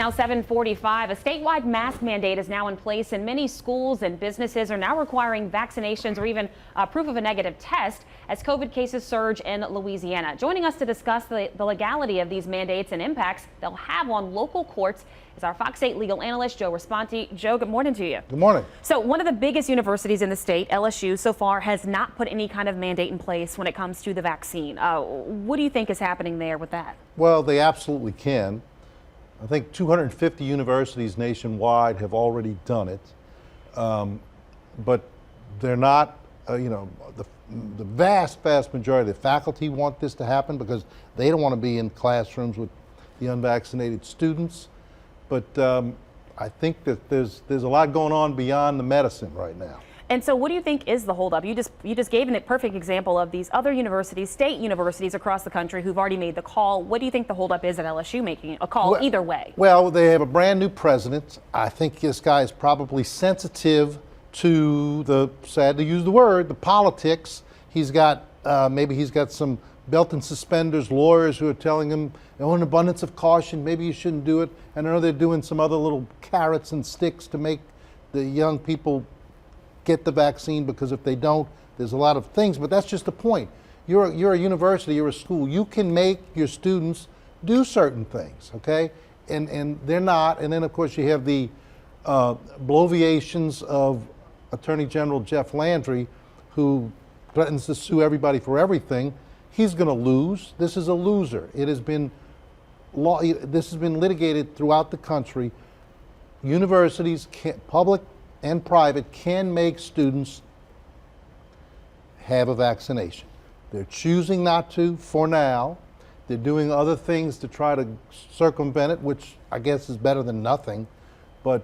Now 7:45, a statewide mask mandate is now in place, and many schools and businesses are now requiring vaccinations or even proof of a negative test as COVID cases surge in Louisiana. Joining us to discuss the legality of these mandates and impacts they'll have on local courts is our Fox 8 legal analyst, Joe Responti. Joe, good morning to you. Good morning. So one of the biggest universities in the state, LSU, so far has not put any kind of mandate in place when it comes to the vaccine. What do you think is happening there with that? Well, they absolutely can. I think 250 universities nationwide have already done it, but they're not, the vast majority of the faculty want this to happen because they don't want to be in classrooms with the unvaccinated students. But I think that there's a lot going on beyond the medicine right now. And so what do you think is the holdup? You just gave a perfect example of these other universities, state universities across the country who've already made the call. What do you think the holdup is at LSU making a call either way? Well, they have a brand new president. I think this guy is probably sensitive to the, sad to use the word, the politics. He's got, maybe he's got some belt and suspenders lawyers who are telling him, an abundance of caution, maybe you shouldn't do it. And I know they're doing some other little carrots and sticks to make the young people get the vaccine, because if they don't, there's a lot of things, but that's just the point. You're a university, you're a school. You can make your students do certain things, okay? And they're not. And then, of course, you have the bloviations of Attorney General Jeff Landry, who threatens to sue everybody for everything. He's going to lose. This is a loser. It has been this has been litigated throughout the country. Universities, public and private, can make students have a vaccination. They're choosing not to for now. They're doing other things to try to circumvent it, which I guess is better than nothing. But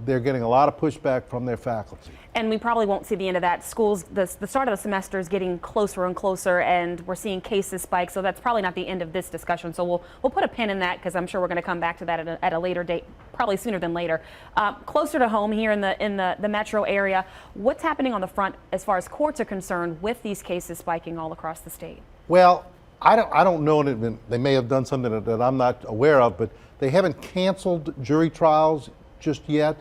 they're getting a lot of pushback from their faculty. And we probably won't see the end of that. Schools, the start of the semester is getting closer and closer, and we're seeing cases spike. So that's probably not the end of this discussion. So we'll put a pin in that, because I'm sure we're going to come back to that at a later date, probably sooner than later. Closer to home here in the metro area, what's happening on the front as far as courts are concerned with these cases spiking all across the state? Well, I don't know. They may have done something that I'm not aware of, but they haven't canceled jury trials just yet.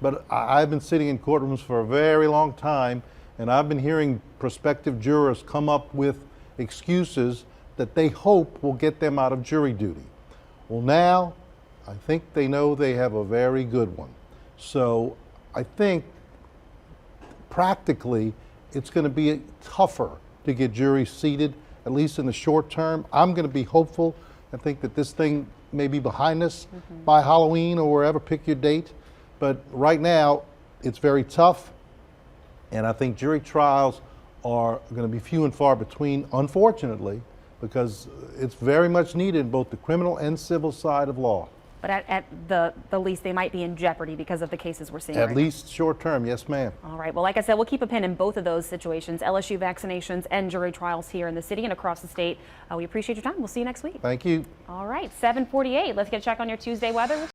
But I've been sitting in courtrooms for a very long time, and I've been hearing prospective jurors come up with excuses that they hope will get them out of jury duty. Well, now I think they know they have a very good one. So I think practically it's going to be tougher to get juries seated, at least in the short term. I'm going to be hopeful. I think that this thing may be behind us by Halloween or wherever, pick your date. But right now, it's very tough. And I think jury trials are going to be few and far between, unfortunately, because it's very much needed in both the criminal and civil side of law. But at the least, they might be in jeopardy because of the cases we're seeing. At least short term, yes, ma'am. All right. Well, like I said, we'll keep a pin in both of those situations, LSU vaccinations and jury trials here in the city and across the state. We appreciate your time. We'll see you next week. Thank you. All right. 7:48. Let's get a check on your Tuesday weather.